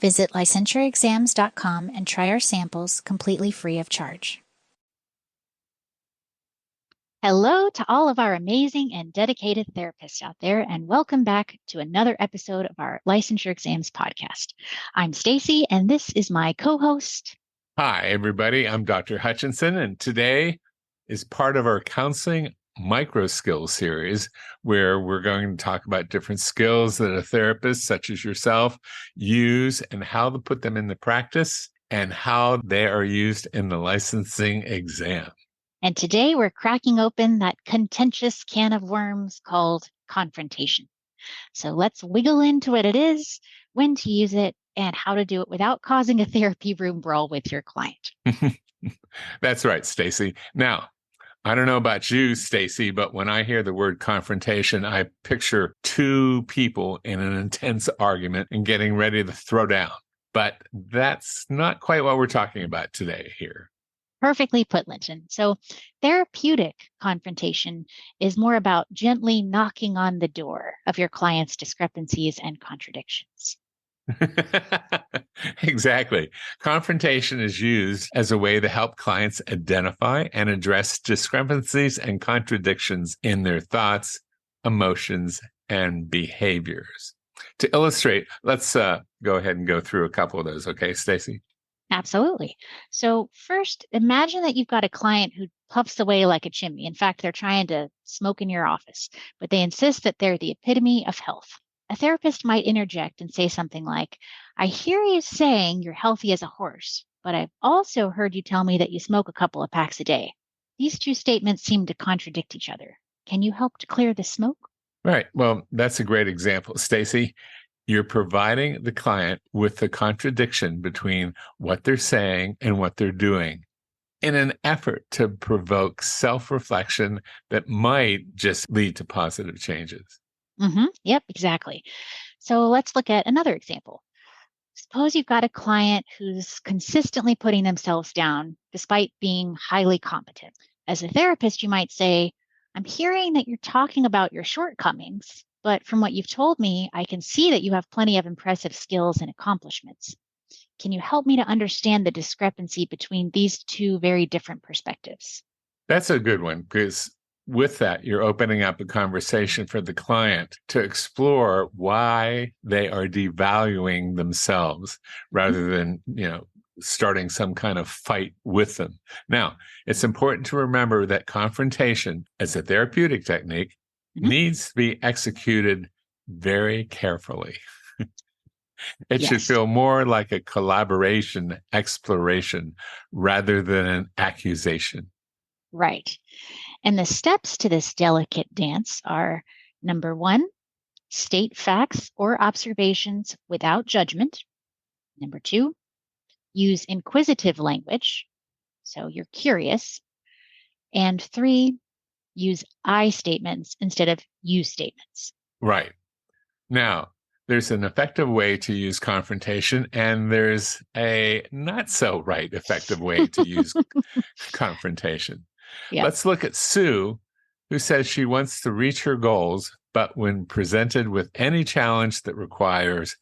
Visit licensureexams.com and try our samples completely free of charge. Hello to all of our amazing and dedicated therapists out there, and welcome back to another episode of our Licensure Exams podcast. I'm Stacy, and this is my co-host. Hi, everybody. I'm Dr. Hutchinson, and today is part of our Counseling Microskills series, where we're going to talk about different skills that a therapist, such as yourself, use and how to put them into practice and how they are used in the licensing exam. And today we're cracking open that contentious can of worms called confrontation. So let's wiggle into what it is, when to use it, and how to do it without causing a therapy room brawl with your client. That's right, Stacy. Now, I don't know about you, Stacy, but when I hear the word confrontation, I picture two people in an intense argument and getting ready to throw down. But that's not quite what we're talking about today here. Perfectly put, Linton. So therapeutic confrontation is more about gently knocking on the door of your client's discrepancies and contradictions. Exactly. Confrontation is used as a way to help clients identify and address discrepancies and contradictions in their thoughts, emotions, and behaviors. To illustrate, let's go ahead and go through a couple of those. Okay, Stacy? Absolutely. So first, imagine that you've got a client who puffs away like a chimney. In fact, they're trying to smoke in your office, but they insist that they're the epitome of health. A therapist might interject and say something like, I hear you saying you're healthy as a horse, but I've also heard you tell me that you smoke a couple of packs a day. These two statements seem to contradict each other. Can you help to clear the smoke? Right. Well, that's a great example, Stacy. You're providing the client with the contradiction between what they're saying and what they're doing in an effort to provoke self-reflection that might just lead to positive changes. Yep, exactly. So let's look at another example. Suppose you've got a client who's consistently putting themselves down despite being highly competent. As a therapist, you might say, I'm hearing that you're talking about your shortcomings, but from what you've told me, I can see that you have plenty of impressive skills and accomplishments. Can you help me to understand the discrepancy between these two very different perspectives? That's a good one, because with that, you're opening up a conversation for the client to explore why they are devaluing themselves rather than, starting some kind of fight with them. Now, it's important to remember that confrontation as a therapeutic technique needs to be executed very carefully. It should feel more like a collaboration, exploration, rather than an accusation. Right. And the steps to this delicate dance are, number one, state facts or observations without judgment. Number two, use inquisitive language, so you're curious. And three, use I statements instead of you statements. Right. Now, there's an effective way to use confrontation, and there's a not so right effective way to use confrontation. Yep. Let's look at Sue, who says she wants to reach her goals, but when presented with any challenge that requires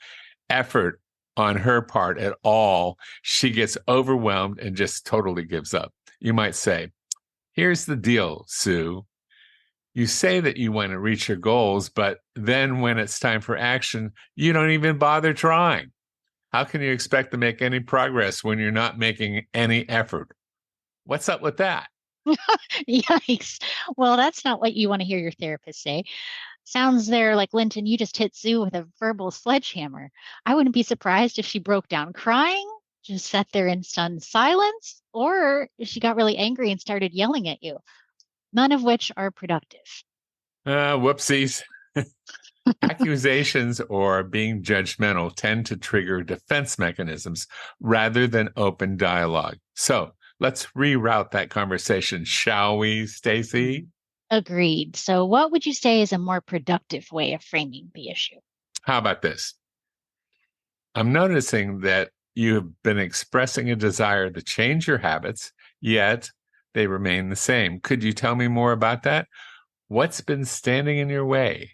effort on her part at all, she gets overwhelmed and just totally gives up. You might say, here's the deal, Sue. You say that you want to reach your goals, but then when it's time for action, you don't even bother trying. How can you expect to make any progress when you're not making any effort? What's up with that? Yikes. Well, that's not what you want to hear your therapist say. Sounds there like, Linton, you just hit Sue with a verbal sledgehammer. I wouldn't be surprised if she broke down crying, just sat there in stunned silence, or if she got really angry and started yelling at you. None of which are productive. Whoopsies. Accusations or being judgmental tend to trigger defense mechanisms rather than open dialogue. So let's reroute that conversation, shall we, Stacy? Agreed. So what would you say is a more productive way of framing the issue? How about this? I'm noticing that you have been expressing a desire to change your habits, yet they remain the same. Could you tell me more about that? What's been standing in your way?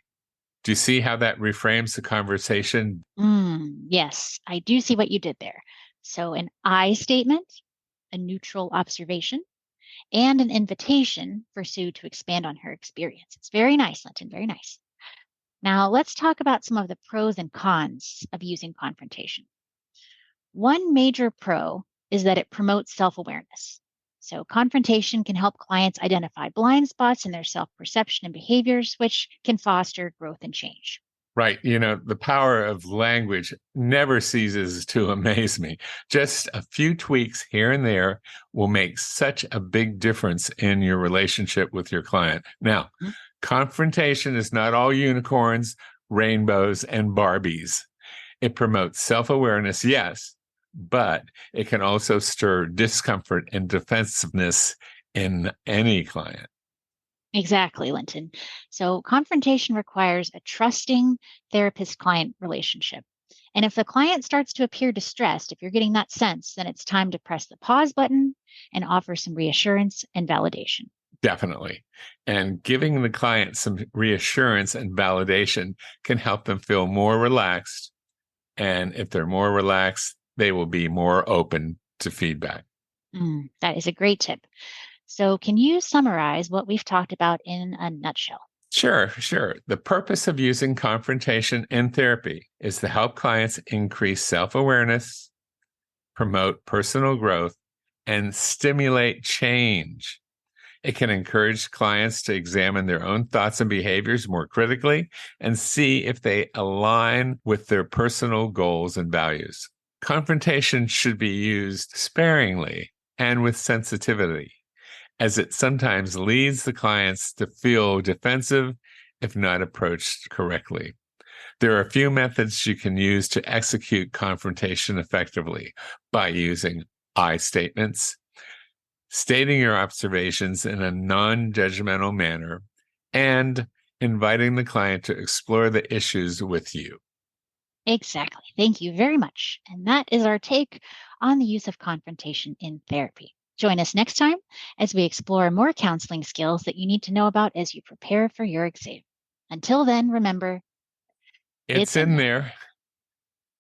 Do you see how that reframes the conversation? Yes, I do see what you did there. So an I statement, a neutral observation, and an invitation for Sue to expand on her experience. It's very nice, Linton, very nice. Now let's talk about some of the pros and cons of using confrontation. One major pro is that it promotes self-awareness. So confrontation can help clients identify blind spots in their self-perception and behaviors, which can foster growth and change. Right. The power of language never ceases to amaze me. Just a few tweaks here and there will make such a big difference in your relationship with your client. Now, confrontation is not all unicorns, rainbows, and Barbies. It promotes self-awareness, yes, but it can also stir discomfort and defensiveness in any client. Exactly, Linton. So confrontation requires a trusting therapist-client relationship. And if the client starts to appear distressed, if you're getting that sense, then it's time to press the pause button and offer some reassurance and validation. Definitely. And giving the client some reassurance and validation can help them feel more relaxed. And if they're more relaxed, they will be more open to feedback. That is a great tip. So can you summarize what we've talked about in a nutshell? Sure. The purpose of using confrontation in therapy is to help clients increase self-awareness, promote personal growth, and stimulate change. It can encourage clients to examine their own thoughts and behaviors more critically and see if they align with their personal goals and values. Confrontation should be used sparingly and with sensitivity, as it sometimes leads the clients to feel defensive if not approached correctly. There are a few methods you can use to execute confrontation effectively by using I statements, stating your observations in a non-judgmental manner, and inviting the client to explore the issues with you. Exactly. Thank you very much. And that is our take on the use of confrontation in therapy. Join us next time as we explore more counseling skills that you need to know about as you prepare for your exam. Until then, remember, It's in there.